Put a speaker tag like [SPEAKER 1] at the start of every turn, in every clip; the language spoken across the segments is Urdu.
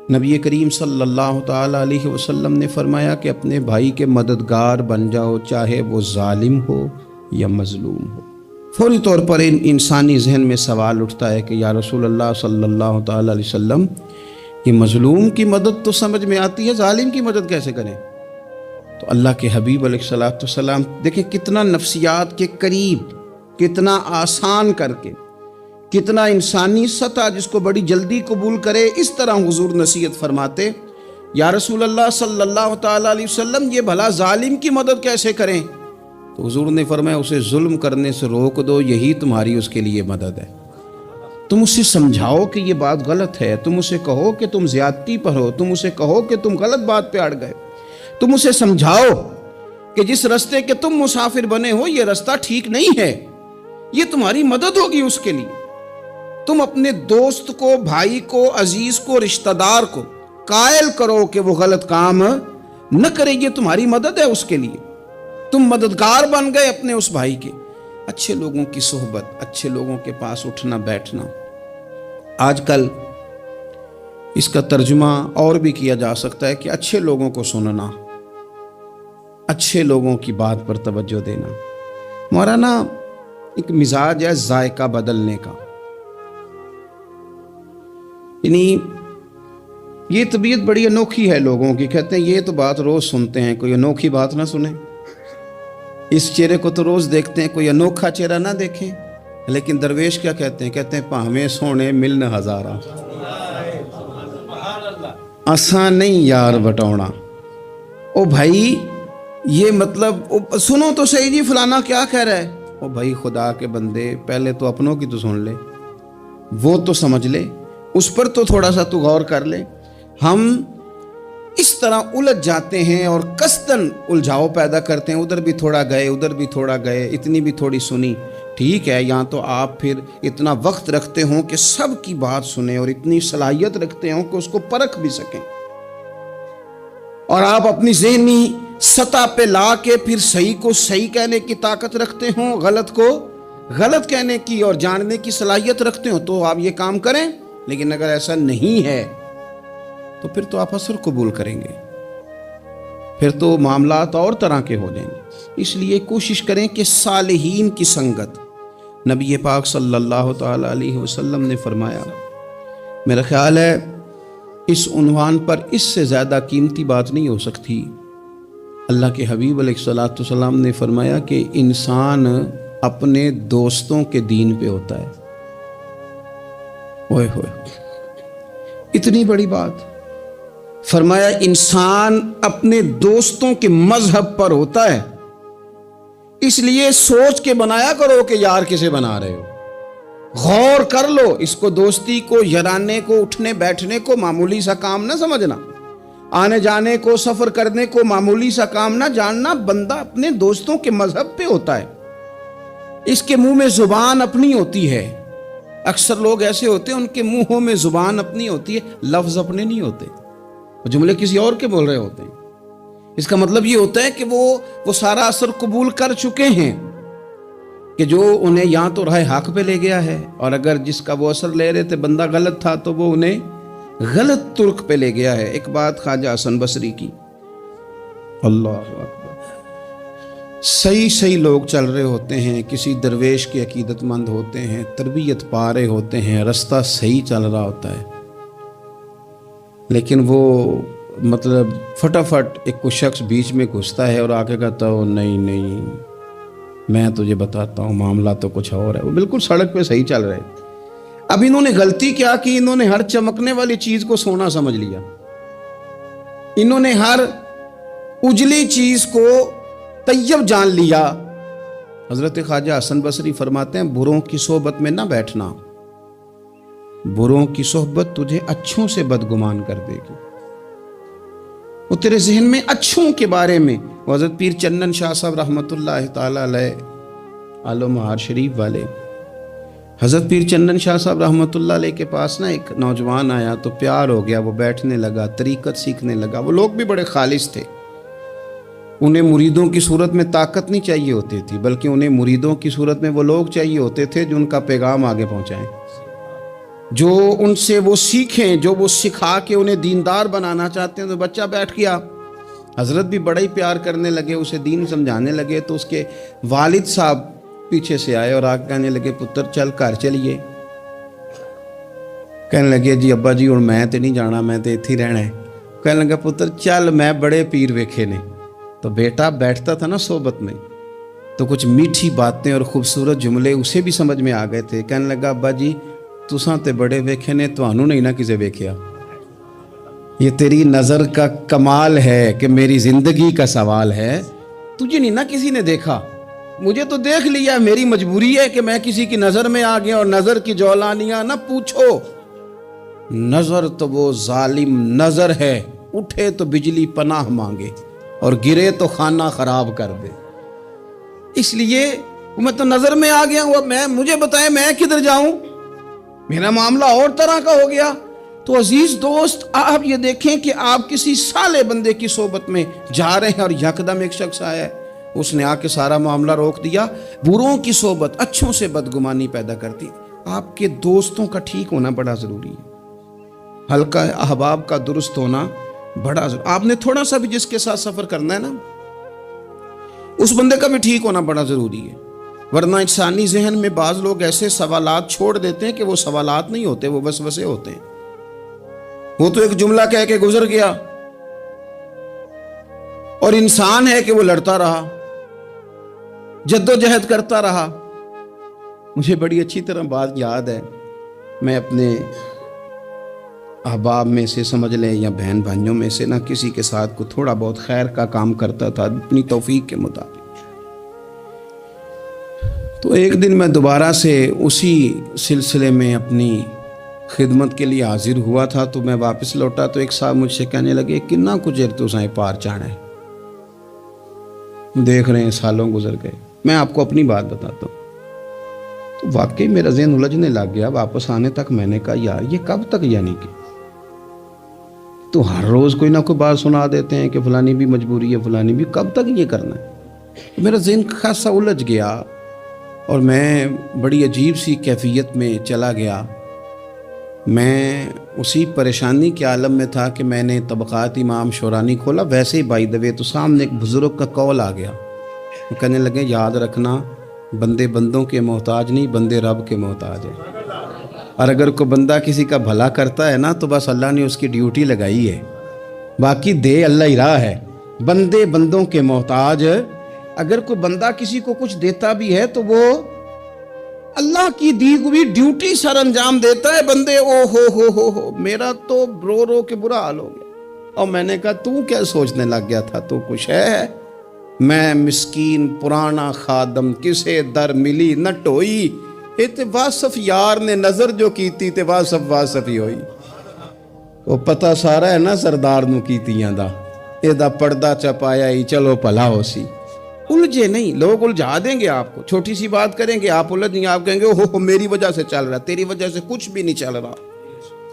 [SPEAKER 1] نبی کریم صلی اللہ تعالیٰ علیہ وسلم نے فرمایا کہ اپنے بھائی کے مددگار بن جاؤ، چاہے وہ ظالم ہو یا مظلوم ہو۔ فوری طور پر انسانی ذہن میں سوال اٹھتا ہے کہ یا رسول اللہ صلی اللہ تعالیٰ علیہ وسلم، یہ مظلوم کی مدد تو سمجھ میں آتی ہے، ظالم کی مدد کیسے کریں؟ تو اللہ کے حبیب علیہ الصلوۃ والسلام دیکھیں کتنا نفسیات کے قریب، کتنا آسان کر کے، کتنا انسانی سطح جس کو بڑی جلدی قبول کرے، اس طرح حضور نصیحت فرماتے، یا رسول اللہ صلی اللہ تعالیٰ علیہ وسلم یہ بھلا ظالم کی مدد کیسے کریں؟ تو حضور نے فرمایا اسے ظلم کرنے سے روک دو، یہی تمہاری اس کے لیے مدد ہے۔ تم اسے سمجھاؤ کہ یہ بات غلط ہے، تم اسے کہو کہ تم زیادتی پر ہو، تم اسے کہو کہ تم غلط بات پہ اڑ گئے، تم اسے سمجھاؤ کہ جس رستے کے تم مسافر بنے ہو یہ رستہ ٹھیک نہیں ہے، یہ تمہاری مدد ہوگی اس کے لیے۔ تم اپنے دوست کو، بھائی کو، عزیز کو، رشتہ دار کو قائل کرو کہ وہ غلط کام نہ کرے، یہ تمہاری مدد ہے اس کے لیے۔ تم مددگار بن گئے اپنے اس بھائی کے۔ اچھے لوگوں کی صحبت، اچھے لوگوں کے پاس اٹھنا بیٹھنا۔ آج کل اس کا ترجمہ اور بھی کیا جا سکتا ہے کہ اچھے لوگوں کو سننا، اچھے لوگوں کی بات پر توجہ دینا۔ ہمارا نا ایک مزاج ہے ذائقہ بدلنے کا، یعنی یہ طبیعت بڑی انوکھی ہے لوگوں کی، کہتے ہیں یہ تو بات روز سنتے ہیں، کوئی انوکھی بات نہ سنیں، اس چہرے کو تو روز دیکھتے ہیں، کوئی انوکھا چہرہ نہ دیکھیں۔ لیکن درویش کیا کہتے ہیں پاہمیں سونے ملن ہزارہ، آسان نہیں یار بٹونا۔ او بھائی یہ مطلب سنو تو صحیح جی فلانا کیا کہہ رہا ہے۔ او بھائی خدا کے بندے پہلے تو اپنوں کی تو سن لے، وہ تو سمجھ لے، اس پر تو تھوڑا سا تو غور کر لے۔ ہم اس طرح الجھ جاتے ہیں اور قصداً الجھاؤ پیدا کرتے ہیں، ادھر بھی تھوڑا گئے، ادھر بھی تھوڑا گئے، اتنی بھی تھوڑی سنی، ٹھیک ہے، یہاں تو آپ پھر اتنا وقت رکھتے ہوں کہ سب کی بات سنیں اور اتنی صلاحیت رکھتے ہوں کہ اس کو پرکھ بھی سکیں، اور آپ اپنی ذہنی سطح پہ لا کے پھر صحیح کو صحیح کہنے کی طاقت رکھتے ہوں، غلط کو غلط کہنے کی اور جاننے کی صلاحیت رکھتے ہوں، تو آپ یہ کام کریں۔ لیکن اگر ایسا نہیں ہے تو پھر تو آپ اثر قبول کریں گے، پھر تو معاملات اور طرح کے ہو جائیں گے۔ اس لیے کوشش کریں کہ صالحین کی سنگت، نبی پاک صلی اللہ تعالیٰ علیہ وسلم نے فرمایا، میرا خیال ہے اس عنوان پر اس سے زیادہ قیمتی بات نہیں ہو سکتی۔ اللہ کے حبیب علیہ الصلوۃ والسلام نے فرمایا کہ انسان اپنے دوستوں کے دین پہ ہوتا ہے۔ اوئے ہوئے، اتنی بڑی بات فرمایا، انسان اپنے دوستوں کے مذہب پر ہوتا ہے۔ اس لیے سوچ کے بنایا کرو کہ یار کسے بنا رہے ہو، غور کر لو، اس کو دوستی کو، یارانے کو، اٹھنے بیٹھنے کو معمولی سا کام نہ سمجھنا، آنے جانے کو، سفر کرنے کو معمولی سا کام نہ جاننا۔ بندہ اپنے دوستوں کے مذہب پہ ہوتا ہے، اس کے منہ میں زبان اپنی ہوتی ہے۔ اکثر لوگ ایسے ہوتے ہیں ان کے منہوں میں زبان اپنی ہوتی ہے، لفظ اپنے نہیں ہوتے، وہ جملے کسی اور کے بول رہے ہوتے ہیں۔ اس کا مطلب یہ ہوتا ہے کہ وہ سارا اثر قبول کر چکے ہیں کہ جو انہیں یہاں تو راہ حق پہ لے گیا ہے، اور اگر جس کا وہ اثر لے رہے تھے بندہ غلط تھا تو وہ انہیں غلط ترک پہ لے گیا ہے۔ ایک بات خواجہ حسن بصری کی، اللہ اکبر، صحیح لوگ چل رہے ہوتے ہیں، کسی درویش کے عقیدت مند ہوتے ہیں، تربیت پا رہے ہوتے ہیں، رستہ صحیح چل رہا ہوتا ہے، لیکن وہ مطلب فٹافٹ ایک کوئی شخص بیچ میں گھستا ہے اور آگے کہتا ہو نہیں میں تجھے بتاتا ہوں معاملہ تو کچھ اور ہے۔ وہ بالکل سڑک پہ صحیح چل رہے، اب انہوں نے غلطی کیا کی، انہوں نے ہر چمکنے والی چیز کو سونا سمجھ لیا، انہوں نے ہر اجلی چیز کو طیب جان لیا۔ حضرت خواجہ حسن بصری فرماتے ہیں بروں کی صحبت میں نہ بیٹھنا، بروں کی صحبت تجھے اچھوں سے بدگمان کر دے گی۔ وہ تیرے ذہن میں اچھوں کے بارے میں، حضرت پیر چنن شاہ صاحب رحمۃ اللہ تعالیٰ علیہ آل و مہار شریف والے، حضرت پیر چنن شاہ صاحب رحمۃ اللہ علیہ کے پاس نا ایک نوجوان آیا تو پیار ہو گیا، وہ بیٹھنے لگا، طریقت سیکھنے لگا۔ وہ لوگ بھی بڑے خالص تھے، انہیں مریدوں کی صورت میں طاقت نہیں چاہیے ہوتی تھی، بلکہ انہیں مریدوں کی صورت میں وہ لوگ چاہیے ہوتے تھے جو ان کا پیغام آگے پہنچائیں۔ جو ان سے وہ سیکھیں، جو وہ سکھا کے انہیں دیندار بنانا چاہتے ہیں۔ تو بچہ بیٹھ گیا، حضرت بھی بڑا ہی پیار کرنے لگے، اسے دین سمجھانے لگے۔ تو اس کے والد صاحب پیچھے سے آئے اور آ کے کہنے لگے پتر چل گھر چلیے۔ کہنے لگے جی ابا جی اور میں تے نہیں جانا، میں تے اتھی رہنا ہے۔ کہنے لگا پتر چل میں بڑے پیر ویکھے نے۔ تو بیٹا بیٹھتا تھا نا صحبت میں تو کچھ میٹھی باتیں اور خوبصورت جملے اسے بھی سمجھ میں آ گئے تھے۔ کہنے لگا ابا جی تساں تے بڑے ویکھے نے، تانوں نہیں نہ کسے ویکھیا۔ یہ تیری نظر کا کمال ہے کہ میری زندگی کا سوال ہے، تجھے نہیں نہ کسی نے دیکھا، مجھے تو دیکھ لیا۔ میری مجبوری ہے کہ میں کسی کی نظر میں آ گیا، اور نظر کی جولانیاں نہ پوچھو۔ نظر تو وہ ظالم نظر ہے، اٹھے تو بجلی پناہ مانگے اور گرے تو خانہ خراب کر دے۔ اس لیے میں تو نظر میں آ گیا ہوں، مجھے بتائیں میں کدھر جاؤں، میرا معاملہ اور طرح کا ہو گیا۔ تو عزیز دوست آپ یہ دیکھیں کہ آپ کسی سالے بندے کی صحبت میں جا رہے ہیں اور یکدم ایک شخص آیا ہے، اس نے آ کے سارا معاملہ روک دیا۔ بروں کی صحبت اچھوں سے بدگمانی پیدا کرتی۔ آپ کے دوستوں کا ٹھیک ہونا بڑا ضروری ہے، حلقہ احباب کا درست ہونا بڑا ضروری۔ آپ نے تھوڑا سا بھی جس کے ساتھ سفر کرنا ہے نا، اس بندے کا بھی ٹھیک ہونا بڑا ضروری ہے، ورنہ انسانی ذہن میں بعض لوگ ایسے سوالات چھوڑ دیتے ہیں کہ وہ سوالات نہیں ہوتے، وہ وسوسے ہوتے ہیں۔ وہ تو ایک جملہ کہہ کے گزر گیا، اور انسان ہے کہ وہ لڑتا رہا، جدوجہد کرتا رہا۔ مجھے بڑی اچھی طرح بات یاد ہے، میں اپنے احباب میں سے سمجھ لیں یا بہن بھائیوں میں سے نہ کسی کے ساتھ کو تھوڑا بہت خیر کا کام کرتا تھا اپنی توفیق کے مطابق۔ تو ایک دن میں دوبارہ سے اسی سلسلے میں اپنی خدمت کے لیے حاضر ہوا تھا، تو میں واپس لوٹا تو ایک صاحب مجھ سے کہنے لگے کنا کچھ تو سائیں پار چاڑا ہے، دیکھ رہے ہیں سالوں گزر گئے۔ میں آپ کو اپنی بات بتاتا ہوں، تو واقعی میرا ذہن الجھنے لگ گیا۔ واپس آنے تک میں نے کہا یار یہ کب تک، یعنی کہ تو ہر روز کوئی نہ کوئی بات سنا دیتے ہیں کہ فلانی بھی مجبوری ہے، فلانی بھی، کب تک یہ کرنا ہے؟ میرا ذہن خاصا الجھ گیا اور میں بڑی عجیب سی کیفیت میں چلا گیا۔ میں اسی پریشانی کے عالم میں تھا کہ میں نے طبقات امام شورانی کھولا، ویسے ہی بائی دوے تو سامنے ایک بزرگ کا قول آ گیا۔ وہ کہنے لگے یاد رکھنا بندے بندوں کے محتاج نہیں، بندے رب کے محتاج ہیں، اور اگر کوئی بندہ کسی کا بھلا کرتا ہے نا تو بس اللہ نے اس کی ڈیوٹی لگائی ہے، باقی دے اللہ ہی راہ ہے۔ بندے بندوں کے محتاج، اگر کوئی بندہ کسی کو کچھ دیتا بھی ہے تو وہ اللہ کی دی ہوئی ڈیوٹی سر انجام دیتا ہے۔ بندے او ہو میرا تو رو رو کے برا حال ہو گیا، اور میں نے کہا تو کیا سوچنے لگ گیا تھا، تو کچھ ہے؟ میں مسکین پرانا خادم، کسے در ملی نہ ٹوئی، تے واصف یار نے نظر جو کیتی تے واصف ہی ہوئی۔ وہ پتہ سارا ہے نا سردار نو کیتیاں دا، اے دا پردہ چپایا ہی چلو بھلا ہو سی۔ الجھے نہیں، لوگ الجھا دیں گے آپ کو، چھوٹی سی بات کریں گے آپ الجھ نہیں، آپ کہیں گے اوہ میری وجہ سے چل رہا، تیری وجہ سے کچھ بھی نہیں چل رہا،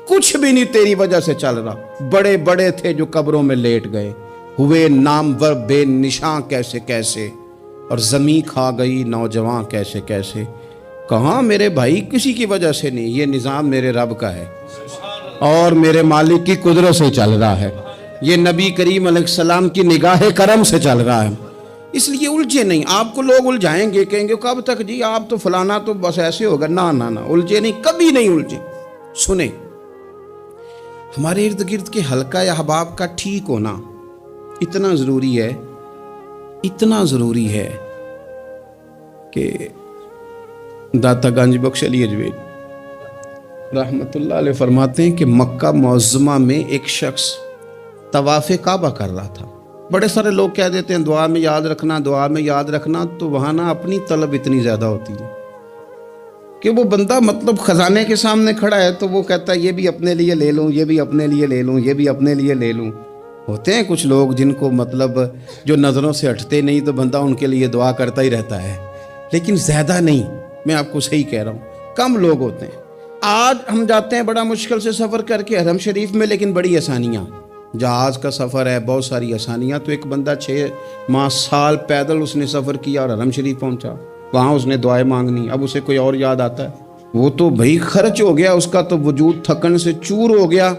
[SPEAKER 1] کچھ بھی نہیں تیری وجہ سے چل رہا۔ بڑے بڑے تھے جو قبروں میں لیٹ گئے، ہوئے نامور بے نشاں کیسے کیسے، اور زمین کھا گئی نوجوان کیسے کیسے۔ کہاں میرے بھائی کسی کی وجہ سے نہیں، یہ نظام میرے رب کا ہے اور میرے مالک کی قدرت سے چل رہا ہے، یہ نبی کریم علیہ السلام کی نگاہ کرم سے چل رہا ہے۔ اس لیے الجھے نہیں، آپ کو لوگ الجھائیں گے، کہیں گے کب تک جی آپ تو فلانا تو بس ایسے ہوگا، نہ الجھے نہیں، کبھی نہیں الجھے۔ سنیں، ہمارے ارد گرد کے حلقہ یا احباب کا ٹھیک ہونا اتنا ضروری ہے کہ داتا گنج بخش علی اجویل رحمت اللہ علیہ فرماتے ہیں کہ مکہ معظمہ میں ایک شخص طواف کعبہ کر رہا تھا۔ بڑے سارے لوگ کہہ دیتے ہیں دعا میں یاد رکھنا، دعا میں یاد رکھنا، تو وہاں نا اپنی طلب اتنی زیادہ ہوتی ہے کہ وہ بندہ مطلب خزانے کے سامنے کھڑا ہے تو وہ کہتا ہے یہ بھی اپنے لیے لے لوں، یہ بھی اپنے لیے لے لوں، یہ بھی اپنے لیے لے لوں۔ ہوتے ہیں کچھ لوگ جن کو مطلب جو نظروں سے ہٹتے نہیں، تو بندہ ان کے لیے دعا کرتا ہی رہتا ہے، لیکن زیادہ نہیں، میں آپ کو صحیح کہہ رہا ہوں، کم لوگ ہوتے ہیں۔ آج ہم جاتے ہیں بڑا مشکل سے سفر کر کے حرم شریف میں، لیکن بڑی آسانیاں، جہاز کا سفر ہے، بہت ساری آسانیاں۔ تو ایک بندہ 6 ماہ سال پیدل اس نے سفر کیا اور حرم شریف پہنچا، وہاں اس نے دعائیں مانگنی، اب اسے کوئی اور یاد آتا ہے؟ وہ تو بھائی خرچ ہو گیا، اس کا تو وجود تھکن سے چور ہو گیا.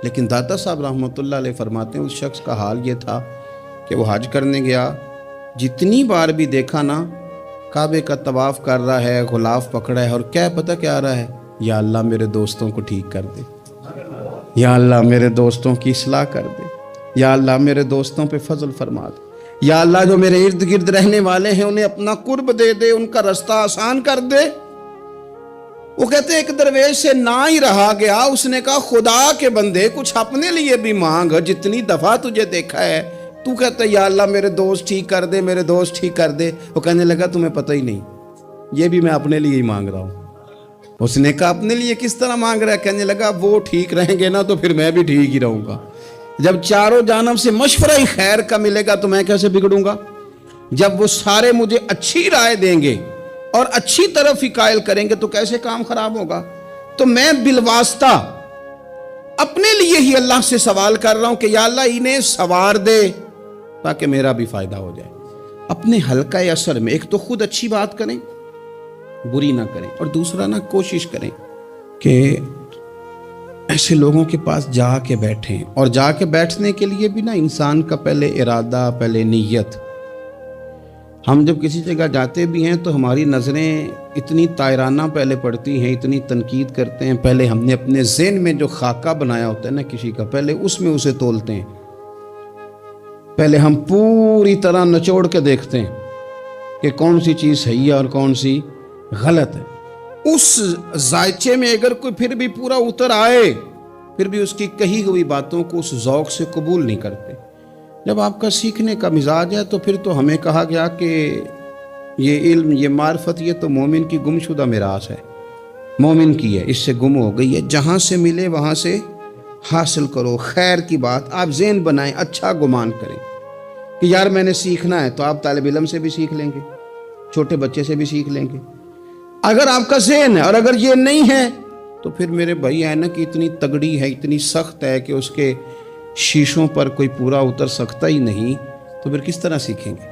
[SPEAKER 1] لیکن داتا صاحب رحمۃ اللہ علیہ فرماتے ہیں اس شخص کا حال یہ تھا کہ وہ حج کرنے گیا، جتنی بار بھی دیکھا نا کعبے کا طواف کر رہا ہے، غلاف پکڑا ہے، اور کیا پتہ کیا آ رہا ہے، یا اللہ میرے دوستوں کو ٹھیک کر دے، یا اللہ میرے دوستوں کی اصلاح کر دے، یا اللہ میرے دوستوں پہ فضل فرما دے، یا اللہ جو میرے ارد گرد رہنے والے ہیں انہیں اپنا قرب دے دے، ان کا رستہ آسان کر دے. وہ کہتے ہیں ایک درویش سے نہ ہی رہا گیا، اس نے کہا خدا کے بندے کچھ اپنے لیے بھی مانگ، جتنی دفعہ تجھے دیکھا ہے تو کہتا ہے یا اللہ میرے دوست ٹھیک کر دے، میرے دوست ٹھیک کر دے. وہ کہنے لگا تمہیں پتہ ہی نہیں، یہ بھی میں اپنے لیے ہی مانگ رہا ہوں. اس نے کہا اپنے لیے کس طرح مانگ رہا ہے؟ کہنے لگا وہ ٹھیک رہیں گے نا تو پھر میں بھی ٹھیک ہی رہوں گا. جب چاروں جانب سے مشورہ ہی خیر کا ملے گا تو میں کیسے بگڑوں گا؟ جب وہ سارے مجھے اچھی رائے دیں گے اور اچھی طرف ہی قائل کریں گے تو کیسے کام خراب ہوگا؟ تو میں بالواسطہ اپنے لیے ہی اللہ سے سوال کر رہا ہوں کہ یا اللہ انہیں سوار دے تاکہ میرا بھی فائدہ ہو جائے. اپنے حلقہ اثر میں ایک تو خود اچھی بات کریں، بری نہ کریں، اور دوسرا نہ کوشش کریں کہ ایسے لوگوں کے پاس جا کے بیٹھیں. اور جا کے بیٹھنے کے لیے بھی نا انسان کا پہلے ارادہ، پہلے نیت. ہم جب کسی جگہ جاتے بھی ہیں تو ہماری نظریں اتنی طائرانہ پہلے پڑتی ہیں، اتنی تنقید کرتے ہیں. پہلے ہم نے اپنے ذہن میں جو خاکہ بنایا ہوتا ہے نا کسی کا، پہلے اس میں اسے تولتے ہیں. پہلے ہم پوری طرح نچوڑ کے دیکھتے ہیں کہ کون سی چیز صحیح ہے اور کون سی غلط ہے. اس ذائچے میں اگر کوئی پھر بھی پورا اتر آئے، پھر بھی اس کی کہی ہوئی باتوں کو اس ذوق سے قبول نہیں کرتے. جب آپ کا سیکھنے کا مزاج ہے تو پھر تو ہمیں کہا گیا کہ یہ علم، یہ معرفت، یہ تو مومن کی گمشدہ میراث ہے، مومن کی ہے، اس سے گم ہو گئی ہے. جہاں سے ملے وہاں سے حاصل کرو. خیر کی بات آپ ذہن بنائیں، اچھا گمان کریں کہ یار میں نے سیکھنا ہے، تو آپ طالب علم سے بھی سیکھ لیں گے، چھوٹے بچے سے بھی سیکھ لیں گے. اگر آپ کا ذہن ہے اور اگر یہ نہیں ہے تو پھر میرے بھائی اینک اتنی تگڑی ہے، اتنی سخت ہے کہ اس کے شیشوں پر کوئی پورا اتر سکتا ہی نہیں، تو پھر کس طرح سیکھیں گے؟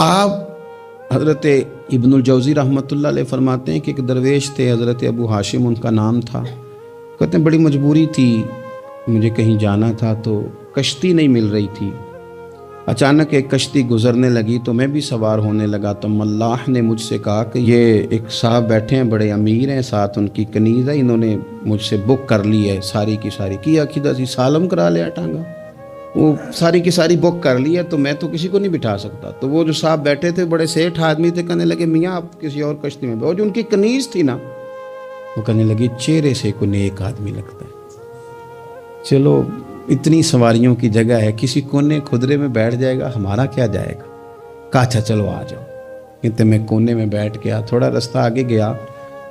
[SPEAKER 1] آپ حضرت ابن الجوزی رحمۃ اللہ علیہ فرماتے ہیں کہ ایک درویش تھے، حضرت ابو ہاشم ان کا نام تھا. کہتے ہیں بڑی مجبوری تھی، مجھے کہیں جانا تھا تو کشتی نہیں مل رہی تھی. اچانک ایک کشتی گزرنے لگی تو میں بھی سوار ہونے لگا. تو ملاح نے مجھ سے کہا کہ یہ ایک صاحب بیٹھے ہیں، بڑے امیر ہیں، ساتھ ان کی کنیز ہے، انہوں نے مجھ سے بک کر لی ہے ساری کی ساری. کی عقیدہ سی سالم کرا لیا ٹانگا، وہ ساری کی ساری بک کر لی ہے، تو میں تو کسی کو نہیں بٹھا سکتا. تو وہ جو صاحب بیٹھے تھے بڑے سیٹھ آدمی تھے، کہنے لگے میاں آپ کسی اور کشتی میں. وہ جو ان کی کنیز تھی نا، وہ کہنے لگی چہرے سے کوئی نیک آدمی لگتا ہے. چلو اتنی سواریوں کی جگہ ہے، کسی کونے کھدرے میں بیٹھ جائے گا، ہمارا کیا جائے گا. کہا اچھا چلو آ جاؤ. کہتے میں کونے میں بیٹھ گیا. تھوڑا رستہ آگے گیا،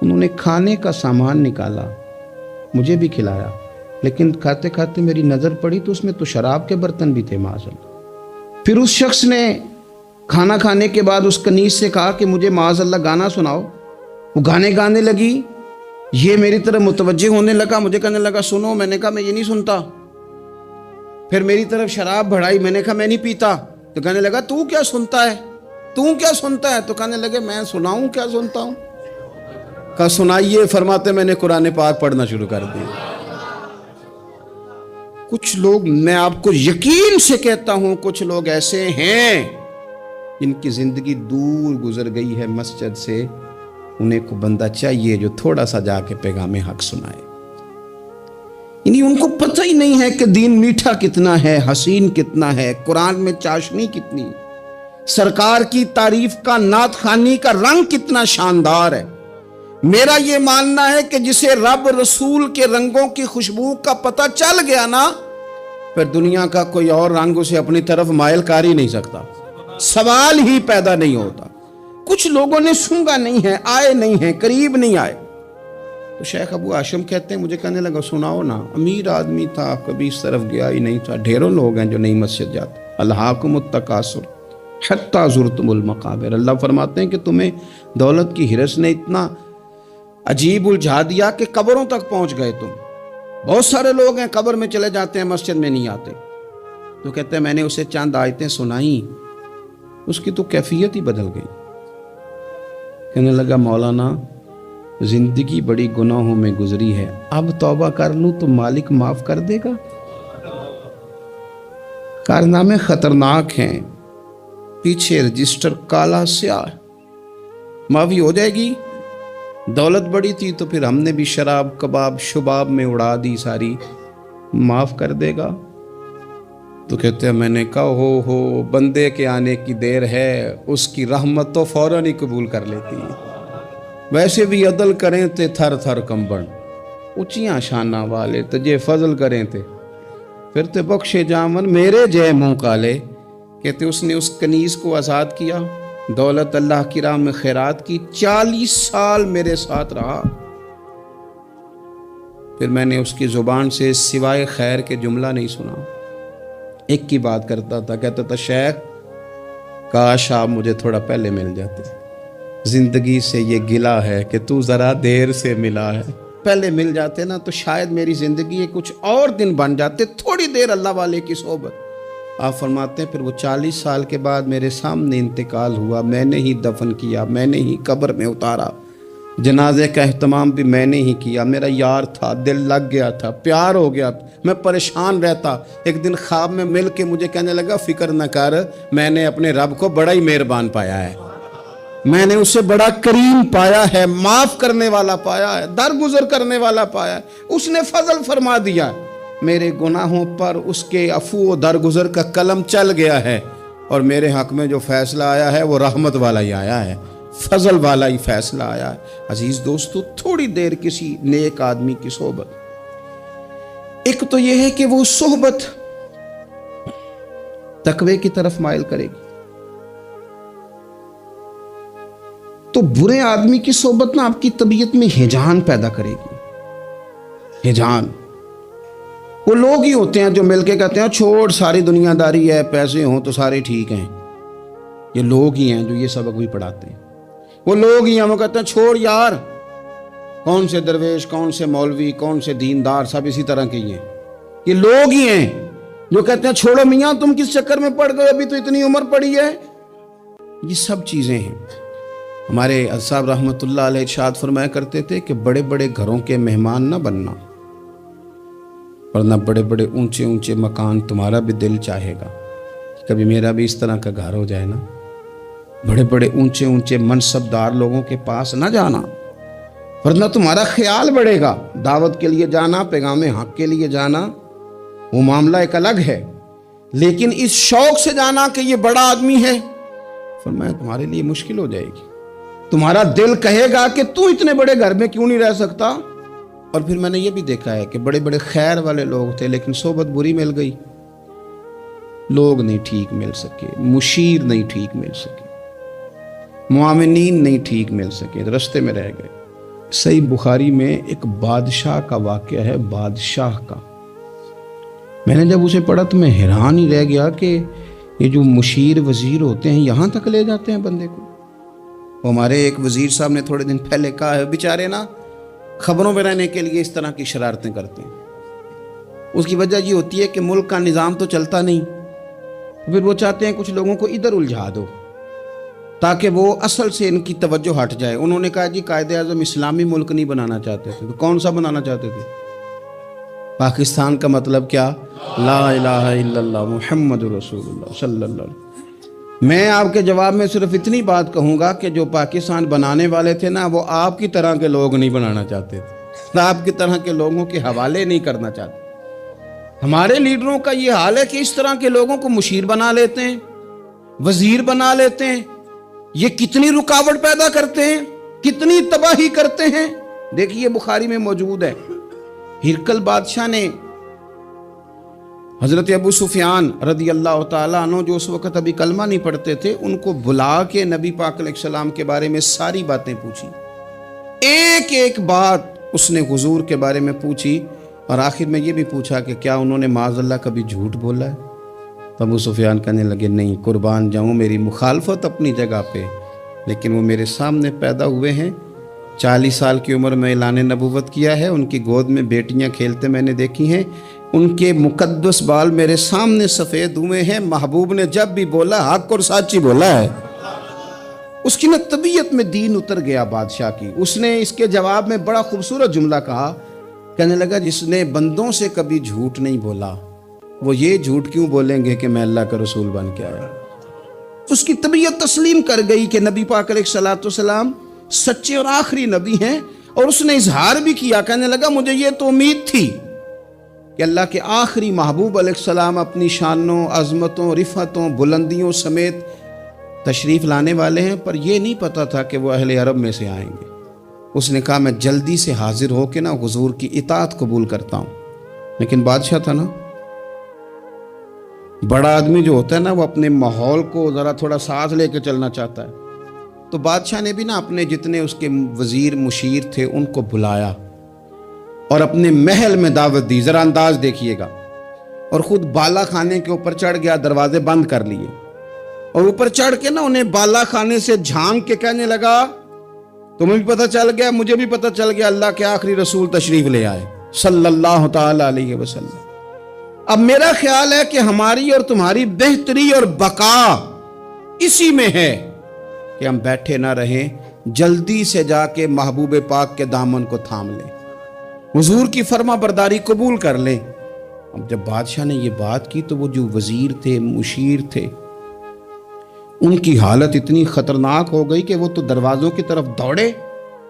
[SPEAKER 1] انہوں نے کھانے کا سامان نکالا، مجھے بھی کھلایا. لیکن کھاتے کھاتے میری نظر پڑی تو اس میں تو شراب کے برتن بھی تھے معاذ اللہ. پھر اس شخص نے کھانا کھانے کے بعد اس کنیز سے کہا کہ مجھے معاذ اللہ گانا سناؤ. وہ گانے گانے لگی. یہ میری طرف متوجہ ہونے لگا، مجھے کہنے لگا سنو. میں نے کہا میں یہ نہیں سنتا. پھر میری طرف شراب بڑھائی، میں نے کہا میں نہیں پیتا. تو کہنے لگا تو کیا سنتا ہے، تو کیا سنتا ہے؟ تو کہنے لگے میں سناؤں کیا سنتا ہوں. کہا سنائیے. فرماتے میں نے قرآن پاک پڑھنا شروع کر دیا. کچھ لوگ، میں آپ کو یقین سے کہتا ہوں، کچھ لوگ ایسے ہیں جن کی زندگی دور گزر گئی ہے مسجد سے. انہیں کو بندہ چاہیے جو تھوڑا سا جا کے پیغام حق سنائے. یعنی ان کو پتہ ہی نہیں ہے کہ دین میٹھا کتنا ہے، حسین کتنا ہے، قرآن میں چاشنی کتنی، سرکار کی تعریف کا، نعت خوانی کا رنگ کتنا شاندار ہے. میرا یہ ماننا ہے کہ جسے رب رسول کے رنگوں کی خوشبو کا پتہ چل گیا نا، پھر دنیا کا کوئی اور رنگ اسے اپنی طرف مائل کر ہی نہیں سکتا، سوال ہی پیدا نہیں ہوتا. کچھ لوگوں نے سونگا نہیں ہے، آئے نہیں ہیں، قریب نہیں آئے. تو شیخ ابو ہاشم کہتے ہیں مجھے کہنے لگا سناؤ نا. امیر آدمی تھا، کبھی اس طرف گیا ہی نہیں تھا. ڈھیروں لوگ ہیں جو نئی مسجد جاتے. الہاکم التکاثر حتی زرتم المقابر. اللہ فرماتے ہیں کہ تمہیں دولت کی ہرس نے اتنا عجیب الجھا دیا کہ قبروں تک پہنچ گئے تم. بہت سارے لوگ ہیں قبر میں چلے جاتے ہیں، مسجد میں نہیں آتے. تو کہتے ہیں میں نے اسے چند آیتیں سنائیں، اس کی تو کیفیت ہی بدل گئی. کہنے لگا مولانا زندگی بڑی گناہوں میں گزری ہے، اب توبہ کر لوں تو مالک معاف کر دے گا۔ کارنامے خطرناک ہیں، پیچھے رجسٹر کالا سیاہ، معافی ہو جائے گی۔ دولت بڑی تھی تو پھر ہم نے بھی شراب کباب شباب میں اڑا دی ساری، معاف کر دے گا۔ تو کہتے ہیں میں نے کہا ہو بندے کے آنے کی دیر ہے، اس کی رحمت تو فوراً ہی قبول کر لیتی ہے۔ ویسے بھی عدل کریں تے تھر تھر کمبن، اونچیاں شانہ والے تجھے فضل کریں تے پھر تے بخشے جامن میرے جے منہ کالے۔ کہتے اس نے اس کنیز کو آزاد کیا، دولت اللہ کی راہ میں خیرات کی، 40 سال میرے ساتھ رہا، پھر میں نے اس کی زبان سے سوائے خیر کے جملہ نہیں سنا۔ ایک کی بات کرتا تھا، کہتا تھا شیخ کاش آپ مجھے تھوڑا پہلے مل جاتے، زندگی سے یہ گلہ ہے کہ تو ذرا دیر سے ملا ہے، پہلے مل جاتے نا تو شاید میری زندگی کچھ اور دن بن جاتے، تھوڑی دیر اللہ والے کی صحبت۔ آپ فرماتے ہیں پھر وہ 40 سال کے بعد میرے سامنے انتقال ہوا، میں نے ہی دفن کیا، میں نے ہی قبر میں اتارا، جنازے کا اہتمام بھی میں نے ہی کیا۔ میرا یار تھا، دل لگ گیا تھا، پیار ہو گیا، میں پریشان رہتا۔ ایک دن خواب میں مل کے مجھے کہنے لگا فکر نہ کر، میں نے اپنے رب کو بڑا ہی مہربان پایا ہے، میں نے اسے بڑا کریم پایا ہے، معاف کرنے والا پایا ہے، درگزر کرنے والا پایا ہے، اس نے فضل فرما دیا، میرے گناہوں پر اس کے عفو و درگزر کا قلم چل گیا ہے، اور میرے حق میں جو فیصلہ آیا ہے وہ رحمت والا ہی آیا ہے، فضل والا ہی فیصلہ آیا ہے۔ عزیز دوستو، تھوڑی دیر کسی نیک آدمی کی صحبت، ایک تو یہ ہے کہ وہ صحبت تقوی کی طرف مائل کرے گی، تو برے آدمی کی صحبت نا آپ کی طبیعت میں ہیجان پیدا کرے گی، ہیجان۔ وہ لوگ ہی ہوتے ہیں جو مل کے کہتے ہیں چھوڑ ساری دنیا داری ہے، پیسے ہوں تو سارے ٹھیک ہیں، یہ لوگ ہی ہیں جو یہ سبق بھی پڑھاتے ہیں۔ وہ لوگ ہی ہیں وہ کہتے ہیں چھوڑ یار، کون سے درویش، کون سے مولوی، کون سے دیندار، سب اسی طرح کے ہی ہیں۔ یہ لوگ ہی ہیں جو کہتے ہیں چھوڑو میاں تم کس چکر میں پڑ گئے، ابھی تو اتنی عمر پڑی ہے۔ یہ سب چیزیں ہیں۔ ہمارے صاحب رحمۃ اللہ علیہ ارشاد فرمایا کرتے تھے کہ بڑے بڑے گھروں کے مہمان نہ بننا، ورنہ بڑے بڑے اونچے اونچے مکان تمہارا بھی دل چاہے گا، کبھی میرا بھی اس طرح کا گھر ہو جائے نا۔ بڑے بڑے اونچے اونچے منصب دار لوگوں کے پاس نہ جانا، ورنہ تمہارا خیال بڑھے گا۔ دعوت کے لیے جانا، پیغام حق کے لیے جانا، وہ معاملہ ایک الگ ہے، لیکن اس شوق سے جانا کہ یہ بڑا آدمی ہے، فرمایا تمہارے لیے مشکل ہو جائے گی۔ تمہارا دل کہے گا کہ تو اتنے بڑے گھر میں کیوں نہیں رہ سکتا۔ اور پھر میں نے یہ بھی دیکھا ہے کہ بڑے بڑے خیر والے لوگ تھے لیکن صحبت بری مل گئی، لوگ نہیں ٹھیک مل سکے، مشیر نہیں ٹھیک مل سکے، معاونین نہیں ٹھیک مل سکے، رستے میں رہ گئے۔ صحیح بخاری میں ایک بادشاہ کا واقعہ ہے، بادشاہ کا۔ میں نے جب اسے پڑھا تو میں حیران ہی رہ گیا کہ یہ جو مشیر وزیر ہوتے ہیں یہاں تک لے جاتے ہیں بندے کو۔ ہمارے ایک وزیر صاحب نے تھوڑے دن پہلے کہا ہے بیچارے نا خبروں میں رہنے کے لیے اس طرح کی شرارتیں کرتے ہیں۔ اس کی وجہ یہ ہوتی ہے کہ ملک کا نظام تو چلتا نہیں، پھر وہ چاہتے ہیں کچھ لوگوں کو ادھر الجھا دو تاکہ وہ اصل سے ان کی توجہ ہٹ جائے۔ انہوں نے کہا جی قائد اعظم اسلامی ملک نہیں بنانا چاہتے تھے، تو کون سا بنانا چاہتے تھے؟ پاکستان کا مطلب کیا؟ لا الہ الا اللہ محمد رسول اللہ صلی اللہ علیہ وسلم۔ میں آپ کے جواب میں صرف اتنی بات کہوں گا کہ جو پاکستان بنانے والے تھے نا وہ آپ کی طرح کے لوگ نہیں بنانا چاہتے تھے، آپ کی طرح کے لوگوں کے حوالے نہیں کرنا چاہتے۔ ہمارے لیڈروں کا یہ حال ہے کہ اس طرح کے لوگوں کو مشیر بنا لیتے ہیں، وزیر بنا لیتے ہیں، یہ کتنی رکاوٹ پیدا کرتے ہیں، کتنی تباہی کرتے ہیں۔ دیکھیے بخاری میں موجود ہے، ہرقل بادشاہ نے حضرت ابو سفیان رضی اللہ تعالیٰ عنہ جو اس وقت ابھی کلمہ نہیں پڑھتے تھے ان کو بلا کے نبی پاک علیہ السلام کے بارے میں ساری باتیں پوچھی، ایک ایک بات اس نے حضور کے بارے میں پوچھی، اور آخر میں یہ بھی پوچھا کہ کیا انہوں نے معاذ اللہ کبھی جھوٹ بولا ہے؟ تو ابو سفیان کہنے لگے نہیں، قربان جاؤں میری مخالفت اپنی جگہ پہ، لیکن وہ میرے سامنے پیدا ہوئے ہیں، 40 سال کی عمر میں اعلان نبوت کیا ہے، ان کی گود میں بیٹیاں کھیلتے میں نے دیکھی ہیں، ان کے مقدس بال میرے سامنے سفید ہوئے ہیں، محبوب نے جب بھی بولا حق اور سچ ہی بولا ہے۔ اس کی نا طبیعت میں دین اتر گیا بادشاہ کی. اس نے اس کے جواب میں بڑا خوبصورت جملہ کہا. کہنے لگا جس نے بندوں سے کبھی جھوٹ نہیں بولا وہ یہ جھوٹ کیوں بولیں گے کہ میں اللہ کا رسول بن کے آیا. اس کی طبیعت تسلیم کر گئی کہ نبی پاک علیہ الصلوۃ والسلام سچے اور آخری نبی ہیں. اور اس نے اظہار بھی کیا. کہنے لگا مجھے یہ تو امید تھی کہ اللہ کے آخری محبوب علیہ السلام اپنی شانوں، عظمتوں، رفعتوں، بلندیوں سمیت تشریف لانے والے ہیں، پر یہ نہیں پتا تھا کہ وہ اہل عرب میں سے آئیں گے. اس نے کہا میں جلدی سے حاضر ہو کے نا حضور کی اطاعت قبول کرتا ہوں. لیکن بادشاہ تھا نا، بڑا آدمی جو ہوتا ہے نا وہ اپنے ماحول کو ذرا تھوڑا ساتھ لے کے چلنا چاہتا ہے. تو بادشاہ نے بھی نا اپنے جتنے اس کے وزیر مشیر تھے ان کو بلایا اور اپنے محل میں دعوت دی. ذرا انداز دیکھیے گا. اور خود بالا خانے کے اوپر چڑھ گیا، دروازے بند کر لیے اور اوپر چڑھ کے نا انہیں بالا خانے سے جھانک کے کہنے لگا تمہیں بھی پتہ چل گیا، مجھے بھی پتہ چل گیا اللہ کے آخری رسول تشریف لے آئے صلی اللہ تعالی علیہ وسلم. اب میرا خیال ہے کہ ہماری اور تمہاری بہتری اور بقا اسی میں ہے کہ ہم بیٹھے نہ رہیں، جلدی سے جا کے محبوب پاک کے دامن کو تھام لیں، حضور کی فرما برداری قبول کر لیں. اب جب بادشاہ نے یہ بات کی تو وہ جو وزیر تھے، مشیر تھے، ان کی حالت اتنی خطرناک ہو گئی کہ وہ تو دروازوں کی طرف دوڑے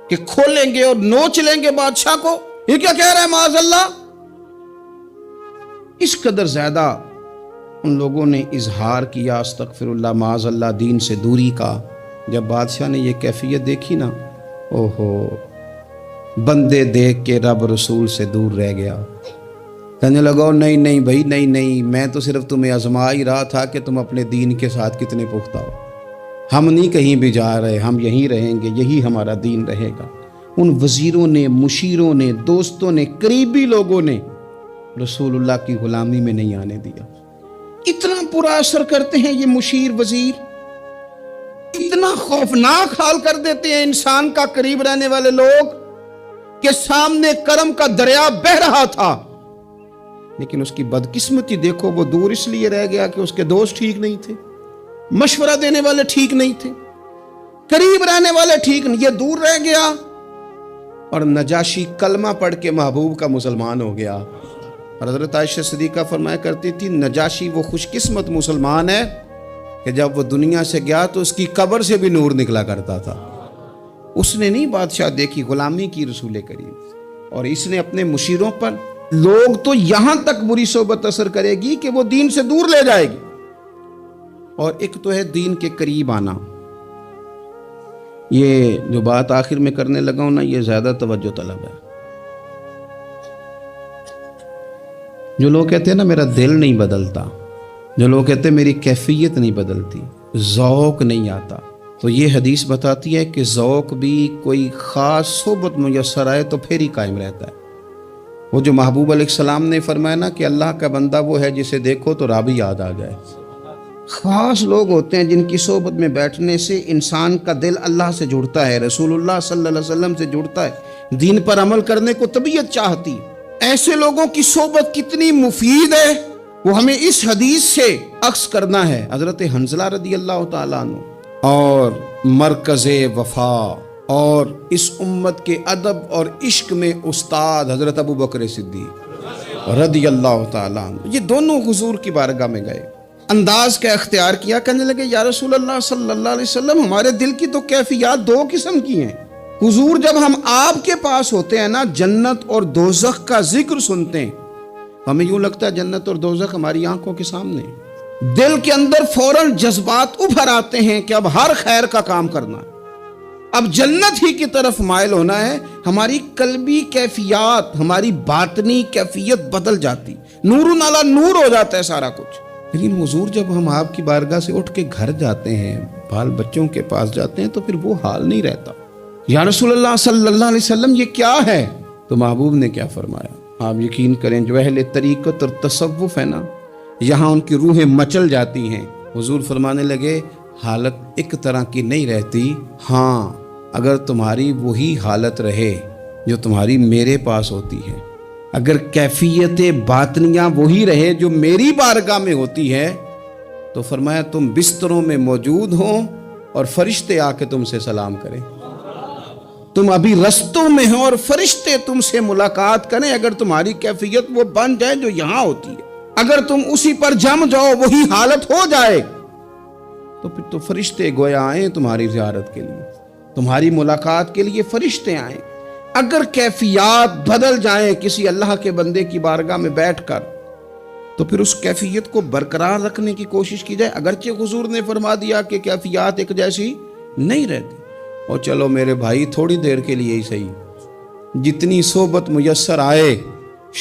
[SPEAKER 1] کہ کھولیں گے اور نوچ لیں گے بادشاہ کو. یہ کیا کہہ رہا ہے معاذ اللہ. اس قدر زیادہ ان لوگوں نے اظہار کیا استغفر اللہ معاذ اللہ دین سے دوری کا. جب بادشاہ نے یہ کیفیت دیکھی نا، اوہو، بندے دیکھ کے رب رسول سے دور رہ گیا. کہنے لگا نہیں نہیں بھائی، نہیں، میں تو صرف تمہیں آزما ہی رہا تھا کہ تم اپنے دین کے ساتھ کتنے پختہ ہو. ہم نہیں کہیں بھی جا رہے، ہم یہیں رہیں گے، یہی ہمارا دین رہے گا. ان وزیروں نے، مشیروں نے، دوستوں نے، قریبی لوگوں نے رسول اللہ کی غلامی میں نہیں آنے دیا. اتنا برا اثر کرتے ہیں یہ مشیر وزیر، اتنا خوفناک حال کر دیتے ہیں انسان کا قریب رہنے والے لوگ کہ سامنے کرم کا دریا بہہ رہا تھا لیکن اس کی بدقسمتی دیکھو، وہ دور اس لیے رہ گیا کہ اس کے دوست ٹھیک نہیں تھے، مشورہ دینے والے ٹھیک نہیں تھے، قریب رہنے والے ٹھیک نہیں، یہ دور رہ گیا. اور نجاشی کلمہ پڑھ کے محبوب کا مسلمان ہو گیا. اور حضرت عائشہ صدیقہ فرمایا کرتی تھی نجاشی وہ خوش قسمت مسلمان ہے کہ جب وہ دنیا سے گیا تو اس کی قبر سے بھی نور نکلا کرتا تھا. اس نے نہیں بادشاہ دیکھی، غلامی کی رسول کریم. اور اس نے اپنے مشیروں پر لوگ تو یہاں تک بری صحبت اثر کرے گی کہ وہ دین سے دور لے جائے گی. اور ایک تو ہے دین کے قریب آنا. یہ جو بات آخر میں کرنے لگا ہوں نا، یہ زیادہ توجہ طلب ہے. جو لوگ کہتے ہیں نا میرا دل نہیں بدلتا، جو لوگ کہتے ہیں میری کیفیت نہیں بدلتی، ذوق نہیں آتا، تو یہ حدیث بتاتی ہے کہ ذوق بھی کوئی خاص صحبت میسر آئے تو پھر ہی قائم رہتا ہے. وہ جو محبوب علیہ السلام نے فرمایا نا کہ اللہ کا بندہ وہ ہے جسے دیکھو تو رب یاد آ جائے. خاص لوگ ہوتے ہیں جن کی صحبت میں بیٹھنے سے انسان کا دل اللہ سے جڑتا ہے، رسول اللہ صلی اللہ علیہ وسلم سے جڑتا ہے، دین پر عمل کرنے کو طبیعت چاہتی. ایسے لوگوں کی صحبت کتنی مفید ہے وہ ہمیں اس حدیث سے عکس کرنا ہے. حضرت حنظلہ رضی اللہ تعالیٰ عنہ اور مرکز وفا اور اس امت کے ادب اور عشق میں استاد حضرت ابو بکر صدیق رضی اللہ تعالیٰ عنہ، یہ دونوں حضور کی بارگاہ میں گئے. انداز کا اختیار کیا، کہنے لگے یا رسول اللہ صلی اللہ علیہ وسلم ہمارے دل کی تو کیفیات دو قسم کی ہیں. حضور جب ہم آپ کے پاس ہوتے ہیں نا، جنت اور دوزخ کا ذکر سنتے ہیں، ہمیں یوں لگتا ہے جنت اور دوزخ ہماری آنکھوں کے سامنے. دل کے اندر فوراً جذبات ابھر آتے ہیں کہ اب ہر خیر کا کام کرنا ہے، اب جنت ہی کی طرف مائل ہونا ہے. ہماری قلبی کیفیات، ہماری باطنی کیفیت بدل جاتی، نور نالا نور ہو جاتا ہے سارا کچھ. لیکن حضور جب ہم آپ کی بارگاہ سے اٹھ کے گھر جاتے ہیں، بال بچوں کے پاس جاتے ہیں، تو پھر وہ حال نہیں رہتا. یا رسول اللہ صلی اللہ علیہ وسلم یہ کیا ہے؟ تو محبوب نے کیا فرمایا؟ آپ یقین کریں جو اہل طریقت اور تصوف ہے نا، یہاں ان کی روحیں مچل جاتی ہیں. حضور فرمانے لگے حالت ایک طرح کی نہیں رہتی، ہاں اگر تمہاری وہی حالت رہے جو تمہاری میرے پاس ہوتی ہے، اگر کیفیت باطنیہ وہی رہے جو میری بارگاہ میں ہوتی ہے، تو فرمایا تم بستروں میں موجود ہو اور فرشتے آ کے تم سے سلام کریں. تم ابھی رستوں میں ہو اور فرشتے تم سے ملاقات کریں. اگر تمہاری کیفیت وہ بن جائے جو یہاں ہوتی ہے, اگر تم اسی پر جم جاؤ, وہی حالت ہو جائے, تو پھر تو فرشتے گویا آئیں تمہاری زیارت کے لیے, تمہاری ملاقات کے لیے فرشتے آئیں. اگر کیفیات بدل جائیں کسی اللہ کے بندے کی بارگاہ میں بیٹھ کر, تو پھر اس کیفیت کو برقرار رکھنے کی کوشش کی جائے. اگرچہ حضور نے فرما دیا کہ کیفیات ایک جیسی نہیں رہتی, اور چلو میرے بھائی تھوڑی دیر کے لیے ہی صحیح, جتنی صحبت میسر آئے.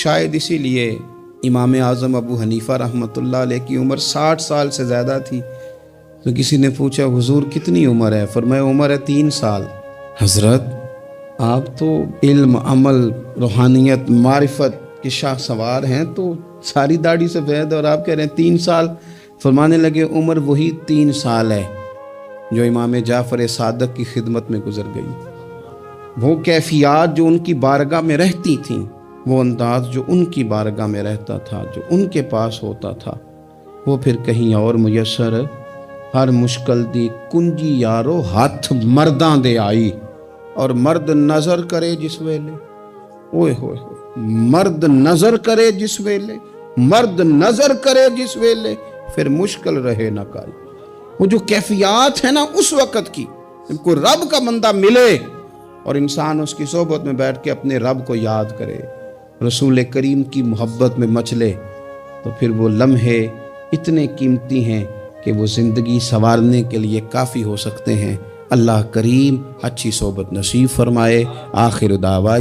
[SPEAKER 1] شاید اسی لیے امام اعظم ابو حنیفہ رحمۃ اللہ علیہ کی عمر 60 سال سے زیادہ تھی. تو کسی نے پوچھا حضور کتنی عمر ہے؟ فرمایا عمر ہے 3 سال. حضرت آپ تو علم, عمل, روحانیت, معرفت کے شاہ سوار ہیں, تو ساری داڑھی سفید اور آپ کہہ رہے ہیں 3 سال. فرمانے لگے عمر وہی 3 سال ہے جو امام جعفر صادق کی خدمت میں گزر گئی. وہ کیفیات جو ان کی بارگاہ میں رہتی تھیں, وہ انداز جو ان کی بارگاہ میں رہتا تھا, جو ان کے پاس ہوتا تھا, وہ پھر کہیں اور میسر. ہر مشکل دی کنجی یارو ہاتھ مرداں دے آئی, اور مرد نظر کرے جس ویلے, اوئے ہوئے مرد نظر کرے جس ویلے, مرد نظر کرے جس ویلے, پھر مشکل رہے نہ کائی. وہ جو کیفیات ہے نا اس وقت کی, کوئی رب کا بندہ ملے اور انسان اس کی صحبت میں بیٹھ کے اپنے رب کو یاد کرے, رسول کریم کی محبت میں مچلے, تو پھر وہ لمحے اتنے قیمتی ہیں کہ وہ زندگی سنوارنے کے لیے کافی ہو سکتے ہیں. اللہ کریم اچھی صحبت نصیب فرمائے. آخر دعویٰ